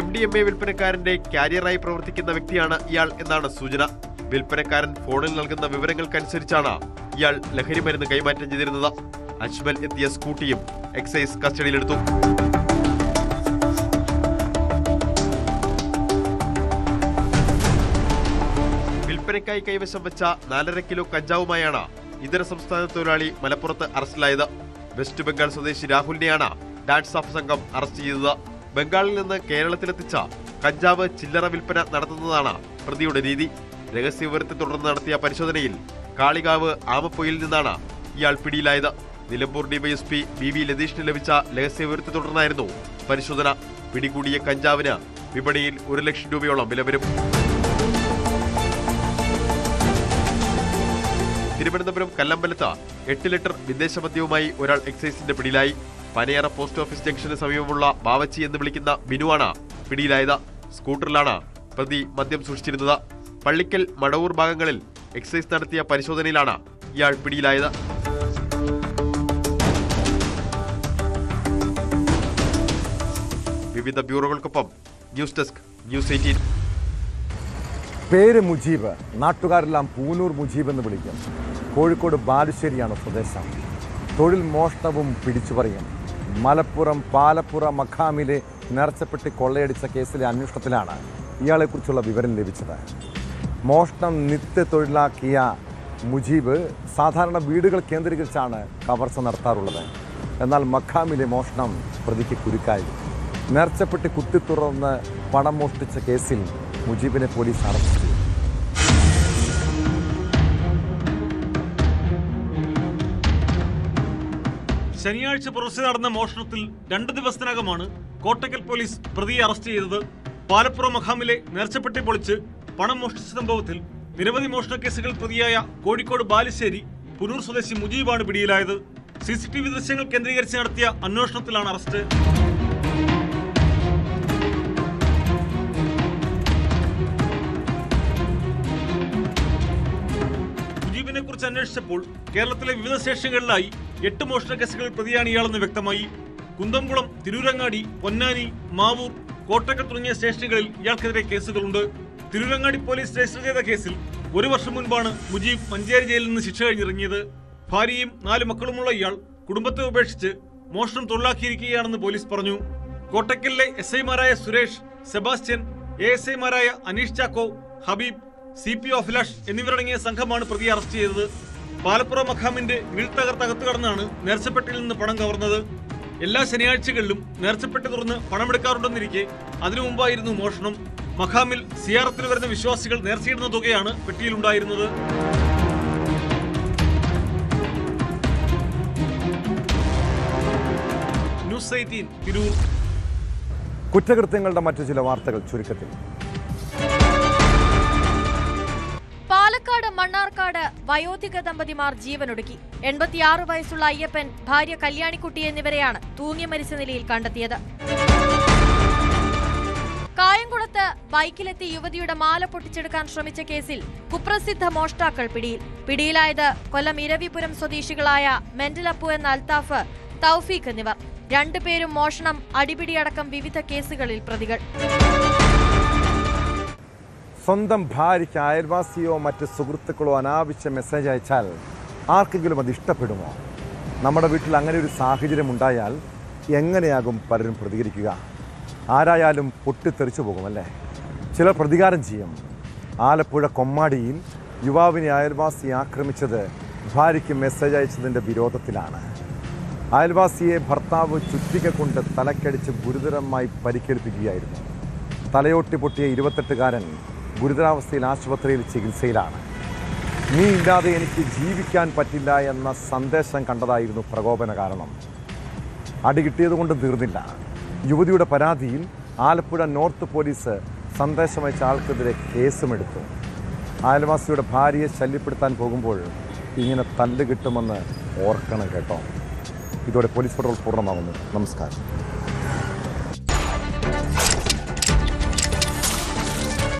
MDMA വിൽപ്പനക്കാരന്റെ കാരിയറായി പ്രവർത്തിക്കുന്ന വ്യക്തിയാണ് ഇയാൾ എന്നാണ് സൂചന. വിൽപ്പനക്കാരൻ ഫോണിൽ നൽകുന്ന വിവരങ്ങൾക്കനുസരിച്ചാണ് ഇയാൾ ലഹരി മരുന്ന് കൈമാറ്റം ചെയ്തിരുന്നത്. അജ്മൽ എത്തിയ സ്കൂട്ടിയും എക്സൈസ് കസ്റ്റഡിയിലെടുത്തു. വിൽപ്പനയ്ക്കായി കൈവശം വെച്ച 4.5 കിലോ കഞ്ചാവുമായാണ് ഇതര സംസ്ഥാന തൊഴിലാളി മലപ്പുറത്ത് അറസ്റ്റിലായത്. വെസ്റ്റ് ബംഗാൾ സ്വദേശി രാഹുലിനെയാണ് ഡാൻസ് ഓഫ് സംഘം അറസ്റ്റ് ചെയ്തത്. ബംഗാളിൽ നിന്ന് കേരളത്തിലെത്തിച്ച കഞ്ചാവ് ചില്ലറ വിൽപ്പന നടത്തുന്നതാണ് പ്രതിയുടെ രീതി. രഹസ്യവിവരത്തെ തുടർന്ന് നടത്തിയ പരിശോധനയിൽ കാളികാവ് ആമപ്പൊയിൽ നിന്നാണ് ഇയാൾ പിടിയിലായത്. നിലമ്പൂർ ഡിവൈഎസ്പി BV ലതീഷിന് ലഭിച്ച രഹസ്യവിവരത്തെ തുടർന്നായിരുന്നു പരിശോധന. പിടികൂടിയ കഞ്ചാവിന് വിപണിയിൽ 1 ലക്ഷം രൂപയോളം വില വരും. തിരുവനന്തപുരം കല്ലമ്പലത്ത് 8 ലിറ്റർ വിദേശ മദ്യവുമായി ഒരാൾ എക്സൈസിന്റെ പിടിയിലായി. പനയറ പോസ്റ്റ് ഓഫീസ് ജംഗ്ഷന് സമീപമുള്ള ബാവച്ചി എന്ന് വിളിക്കുന്ന ബിനുവാണ് പിടിയിലായത്. സ്കൂട്ടറിലാണ് പ്രതി മദ്യം സൂക്ഷിച്ചിരുന്നത്. പള്ളിക്കൽ മടവൂർ ഭാഗങ്ങളിൽ എക്സൈസ് നടത്തിയ പരിശോധനയിലാണ് ഇയാൾ പിടിയിലായത്. വിവിധ ബ്യൂറോകൾക്കൊപ്പം ന്യൂസ് ഡെസ്ക് ന്യൂസ് 18. പേര് മുജീബ്, നാട്ടുകാരെല്ലാം പൂനൂർ മുജീബ് എന്ന് വിളിക്കും. കോഴിക്കോട് ബാലുശ്ശേരിയാണ് സ്വദേശം. തൊഴിൽ മോഷണവും പിടിച്ചുപറിയും. മലപ്പുറം പാലപ്പുറ മഖാമിലെ നേർച്ചപ്പെട്ടി കൊള്ളയടിച്ച കേസിലെ അന്വേഷണത്തിലാണ് ഇയാളെക്കുറിച്ചുള്ള വിവരം ലഭിച്ചത്. മോഷണം നിത്യ തൊഴിലാക്കിയ മുജീബ് സാധാരണ വീടുകൾ കേന്ദ്രീകരിച്ചാണ് കവർച്ച നടത്താറുള്ളത്. എന്നാൽ മഖാമിലെ മോഷണം പ്രതിക്ക് കുരുക്കായി. നേർച്ചപ്പെട്ടി കുത്തിത്തുറന്ന് പണം മോഷ്ടിച്ച കേസിൽ മുജീബിനെ പോലീസ് അറസ്റ്റ് ചെയ്തു. ശനിയാഴ്ച പുറത്ത് നടന്ന മോഷണത്തിൽ 2 ദിവസത്തിനകമാണ് കോട്ടക്കൽ പോലീസ് പ്രതിയെ അറസ്റ്റ് ചെയ്തത്. പാലപ്പുറം മഖാമിലെ നേർച്ചപ്പെട്ടി പൊളിച്ച് പണം മോഷ്ടിച്ച സംഭവത്തിൽ നിരവധി മോഷണ കേസുകൾ പ്രതിയായ കോഴിക്കോട് ബാലുശ്ശേരി പുനൂർ സ്വദേശി മുജീബാണ് പിടിയിലായത്. CCTV ദൃശ്യങ്ങൾ കേന്ദ്രീകരിച്ച് നടത്തിയ അന്വേഷണത്തിലാണ് അറസ്റ്റ്. മുജീബിനെ കുറിച്ച് അന്വേഷിച്ചപ്പോൾ കേരളത്തിലെ വിവിധ സ്റ്റേഷനുകളിലായി 8 മോഷണ കേസുകളിൽ പ്രതിയാണ് ഇയാളെന്ന് വ്യക്തമായി. കുന്തംകുളം, തിരൂരങ്ങാടി, പൊന്നാനി, മാവൂർ, കോട്ടക്കൽ തുടങ്ങിയ സ്റ്റേഷനുകളിൽ ഇയാൾക്കെതിരെ കേസുകളുണ്ട്. തിരൂരങ്ങാടി പോലീസ് രജിസ്റ്റർ ചെയ്ത കേസിൽ 1 വർഷം മുൻപാണ് മുജീബ് മഞ്ചേരി ജയിലിൽ നിന്ന് ശിക്ഷ കഴിഞ്ഞിറങ്ങിയത്. ഭാര്യയും 4 മക്കളുമുള്ള ഇയാൾ കുടുംബത്തെ ഉപേക്ഷിച്ച് മോഷണം തൊഴിലാക്കിയിരിക്കുകയാണെന്ന് പോലീസ് പറഞ്ഞു. കോട്ടക്കലിലെ SI-മാരായ സുരേഷ്, സെബാസ്റ്റ്യൻ, ASI-മാരായ അനീഷ് ചാക്കോ, ഹബീബ്, CPO അഭിലാഷ് എന്നിവരടങ്ങിയ സംഘമാണ് പ്രതിയെ അറസ്റ്റ് ചെയ്തത്. പാലപ്പുറ മഖാമിന്റെ വീൽ തകർത്തകത്ത് കടന്നാണ് നേർച്ചപ്പെട്ടിയിൽ നിന്ന് പണം കവർന്നത്. എല്ലാ ശനിയാഴ്ചകളിലും നേർച്ചപ്പെട്ടി തുറന്ന് പണമെടുക്കാറുണ്ടെന്നിരിക്കെ അതിനു മുമ്പായിരുന്നു മോഷണം. മഖാമിൽ സിയാറത്തിൽ വരുന്ന വിശ്വാസികൾ നേർച്ചയിടുന്ന തുകയാണ് പെട്ടിയിലുണ്ടായിരുന്നത്. ന്യൂസ് 18 തിരൂർ. കുറ്റകൃത്യങ്ങളുടെ മറ്റു ചില വാർത്തകൾ ചുരുക്കത്തിൽ. പാലക്കാട് മണ്ണാർക്കാട് വയോധിക ദമ്പതിമാർ ജീവനൊടുക്കി. 86 വയസ്സുള്ള അയ്യപ്പൻ, ഭാര്യ കല്യാണിക്കുട്ടി എന്നിവരെയാണ് തൂങ്ങി മരിച്ച നിലയിൽ കണ്ടെത്തിയത്. കായംകുളത്ത് ബൈക്കിലെത്തി യുവതിയുടെ മാല പൊട്ടിച്ചെടുക്കാൻ ശ്രമിച്ച കേസിൽ കുപ്രസിദ്ധ മോഷ്ടാക്കൾ പിടിയിൽ. പിടിയിലായത് കൊല്ലം ഇരവിപുരം സ്വദേശികളായ മെന്റലപ്പു എന്ന അൽത്താഫ്, തൗഫീഖ് എന്നിവർ. 2 പേരും മോഷണം, അടിപിടിയടക്കം വിവിധ കേസുകളിൽ പ്രതികൾ. സ്വന്തം ഭാര്യയ്ക്ക് അയൽവാസിയോ മറ്റ് സുഹൃത്തുക്കളോ അനാവശ്യ മെസ്സേജ് അയച്ചാൽ ആർക്കെങ്കിലും അത് ഇഷ്ടപ്പെടുമോ? നമ്മുടെ വീട്ടിൽ അങ്ങനെ ഒരു സാഹചര്യം ഉണ്ടായാൽ എങ്ങനെയാകും പലരും പ്രതികരിക്കുക? ആരായാലും പൊട്ടിത്തെറിച്ചു പോകുമല്ലേ? ചിലർ പ്രതികാരം ചെയ്യും. ആലപ്പുഴ കൊമ്മാടിയിൽ യുവാവിനെ അയൽവാസി ആക്രമിച്ചത് ഭാര്യയ്ക്ക് മെസ്സേജ് അയച്ചതിൻ്റെ വിരോധത്തിലാണ്. അയൽവാസിയെ ഭർത്താവ് ചുറ്റിക കൊണ്ട് തലക്കടിച്ച് ഗുരുതരമായി പരിക്കേൽപ്പിക്കുകയായിരുന്നു. തലയോട്ടി പൊട്ടിയ 28-കാരൻ ഗുരുതരാവസ്ഥയിൽ ആശുപത്രിയിൽ ചികിത്സയിലാണ്. നീ ഇല്ലാതെ എനിക്ക് ജീവിക്കാൻ പറ്റില്ല എന്ന സന്ദേശം കണ്ടതായിരുന്നു പ്രകോപന കാരണം. അടി കിട്ടിയതുകൊണ്ട് തീർന്നില്ല. യുവതിയുടെ പരാതിയിൽ ആലപ്പുഴ നോർത്ത് പോലീസ് സന്ദേശമയച്ച ആൾക്കെതിരെ കേസുമെടുത്തു. അയൽവാസിയുടെ ഭാര്യയെ ശല്യപ്പെടുത്താൻ പോകുമ്പോൾ ഇങ്ങനെ തല്ല് കിട്ടുമെന്ന് ഓർക്കണം കേട്ടോ. ഇതോടെ പോലീസ് പട്രോൾ പൂർണ്ണമാകുന്നു. നമസ്കാരം.